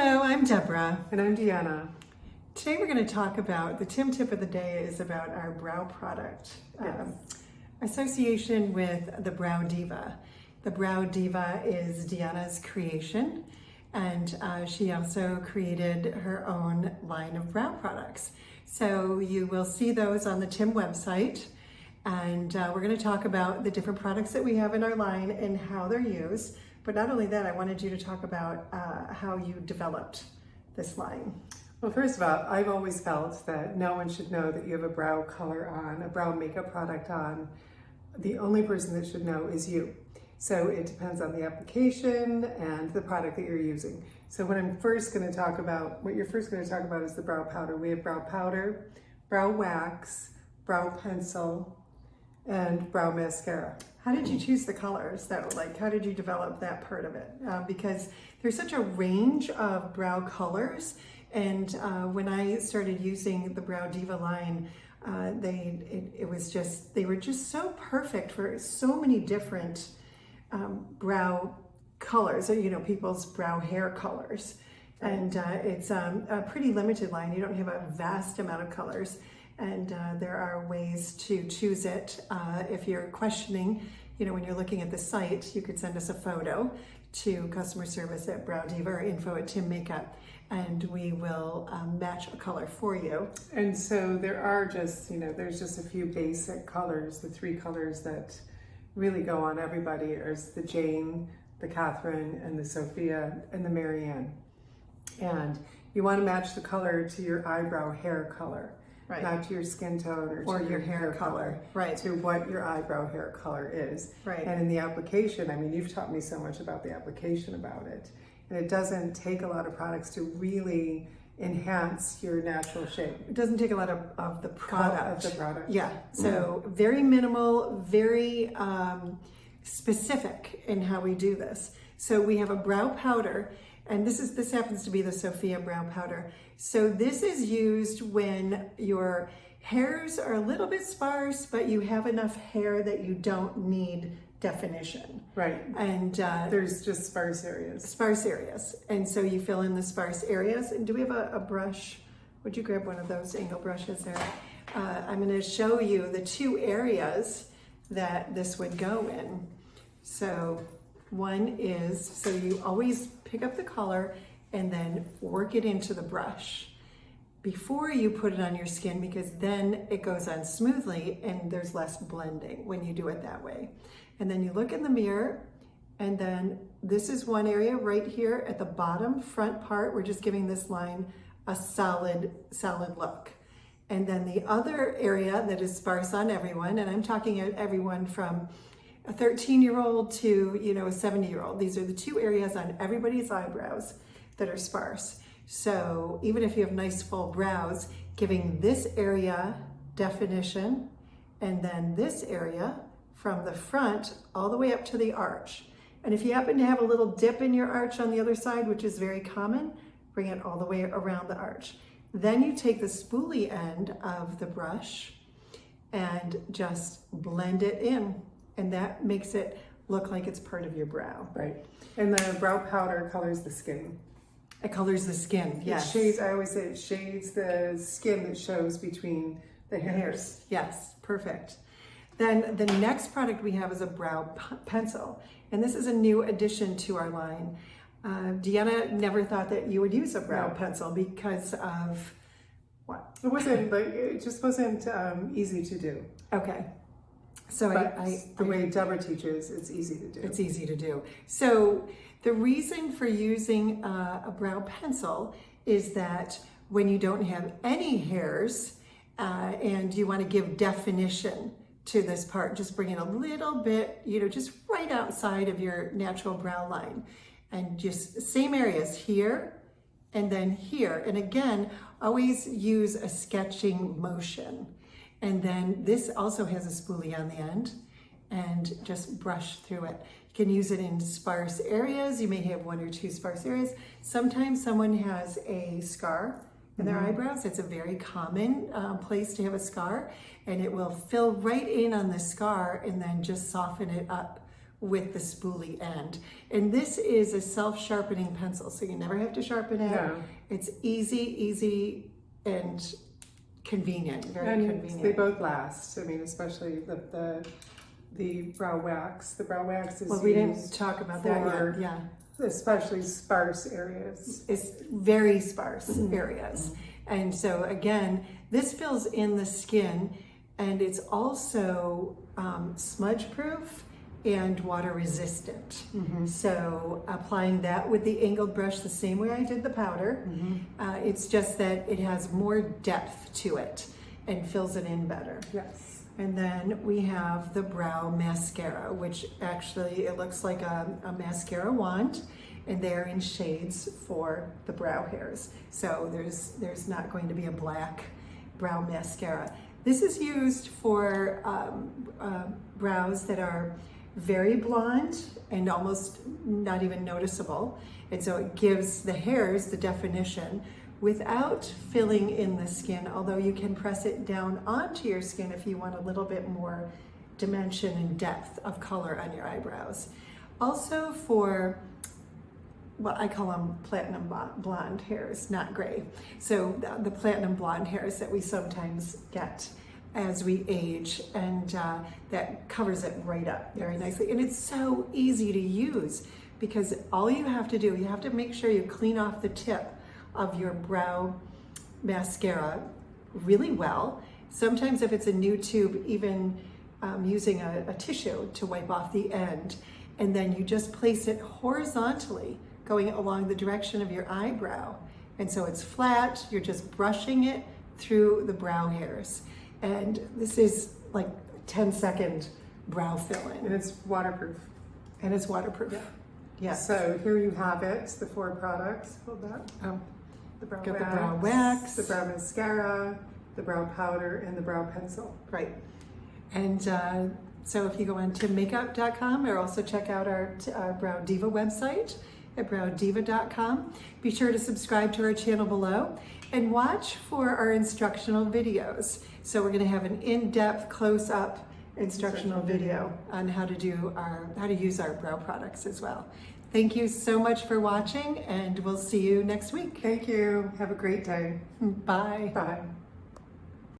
Hello, I'm Deborah. And I'm Deanna. Today we're going to talk about, the Tim tip of the day is about our brow product. Yes. Association with the Brow Diva. The Brow Diva is Deanna's creation, and she also created her own line of brow products. So you will see those on the Tim website, and we're going to talk about the different products that we have in our line and how they're used. But not only that, I wanted you to talk about how you developed this line. Well, first of all, I've always felt that no one should know that you have a brow color on, a brow makeup product on. The only person that should know is you. So it depends on the application and the product that you're using. So what you're first going to talk about is the brow powder. We have brow powder, brow wax, brow pencil, and brow mascara. How did you choose the colors though? Like, how did you develop that part of it? Because there's such a range of brow colors. And when I started using the Brow Diva line, they were just so perfect for so many different brow colors, you know, people's brow hair colors. And it's a pretty limited line. You don't have a vast amount of colors. And there are ways to choose it. If you're questioning, you know, when you're looking at the site, you could send us a photo to customer service at Brow Diva or info@Tim Makeup, and we will match a color for you. And so there are just, there's just a few basic colors. The three colors that really go on everybody is the Jane, the Catherine, and the Sophia, and the Marianne. And you want to match the color to your eyebrow hair color. Right. Not to your skin tone or to your hair color. Right. To what your eyebrow hair color is. Right. And in the application, I mean, you've taught me so much about the application about it. And it doesn't take a lot of products to really enhance your natural shape. It doesn't take a lot of the product. Yeah. So very minimal, very specific in how we do this. So we have a brow powder, and this happens to be the Sophia brow powder. So this is used when your hairs are a little bit sparse, but you have enough hair that you don't need definition. Right. And there's just sparse areas. Sparse areas. And so you fill in the sparse areas. And do we have a brush? Would you grab one of those angle brushes there? I'm going to show you the two areas that this would go in. So one is, so you always pick up the color and then work it into the brush before you put it on your skin, because then it goes on smoothly and there's less blending when you do it that way. And then you look in the mirror, and then this is one area right here at the bottom front part. We're just giving this line a solid look. And then the other area that is sparse on everyone, and I'm talking at everyone from a 13-year-old to, a 70-year-old. These are the two areas on everybody's eyebrows that are sparse. So even if you have nice full brows, giving this area definition, and then this area from the front all the way up to the arch. And if you happen to have a little dip in your arch on the other side, which is very common, bring it all the way around the arch. Then you take the spoolie end of the brush and just blend it in. And that makes it look like it's part of your brow. Right. And the brow powder colors the skin. It colors the skin, yes. I always say it shades the skin that shows between the hairs. Yes, perfect. Then the next product we have is a brow pencil. And this is a new addition to our line. Deanna never thought that you would use a brow pencil because of what? It just wasn't easy to do. Okay. So the way Deborah teaches, it's easy to do. It's easy to do. So the reason for using a brow pencil is that when you don't have any hairs and you want to give definition to this part, just bring it a little bit, just right outside of your natural brow line, and just same areas here and then here. And again, always use a sketching motion. And then this also has a spoolie on the end, and just brush through it. You can use it in sparse areas. You may have one or two sparse areas. Sometimes someone has a scar in their eyebrows. It's a very common place to have a scar, and it will fill right in on the scar and then just soften it up with the spoolie end. And this is a self-sharpening pencil, so you never have to sharpen it. No. It's easy and convenient, very convenient. They both last. I mean, especially the brow wax. The brow wax is we used didn't talk about that for yet. Yeah. especially sparse areas. It's very sparse areas. And so again, this fills in the skin, and it's also smudge proof and water resistant. So applying that with the angled brush the same way I did the powder, it's just that it has more depth to it and fills it in better. Yes. And then we have the brow mascara, which actually it looks like a mascara wand, and they're in shades for the brow hairs. So there's not going to be a black brow mascara. This is used for brows that are very blonde and almost not even noticeable. And so it gives the hairs the definition without filling in the skin, although you can press it down onto your skin if you want a little bit more dimension and depth of color on your eyebrows. Also for what I call them platinum blonde hairs, not gray. So the platinum blonde hairs that we sometimes get as we age, and that covers it right up very nicely. And it's so easy to use because all you have to do, you have to make sure you clean off the tip of your brow mascara really well. Sometimes if it's a new tube, even using a tissue to wipe off the end, and then you just place it horizontally going along the direction of your eyebrow. And so it's flat, you're just brushing it through the brow hairs. And this is like 10-second brow fill-in. And it's waterproof. And it's waterproof. Yeah. Yeah. So here you have it, the 4 products. Hold that. The brow Got wax, the brow wax, the brow mascara, the brow powder, and the brow pencil. Right. And so if you go on to makeup.com, or also check out our Brow Diva website at browdiva.com. Be sure to subscribe to our channel below and watch for our instructional videos. So we're going to have an in-depth close-up instructional video on how to use our brow products as well. Thank you so much for watching, and we'll see you next week. Thank you. Have a great day. Bye. Bye.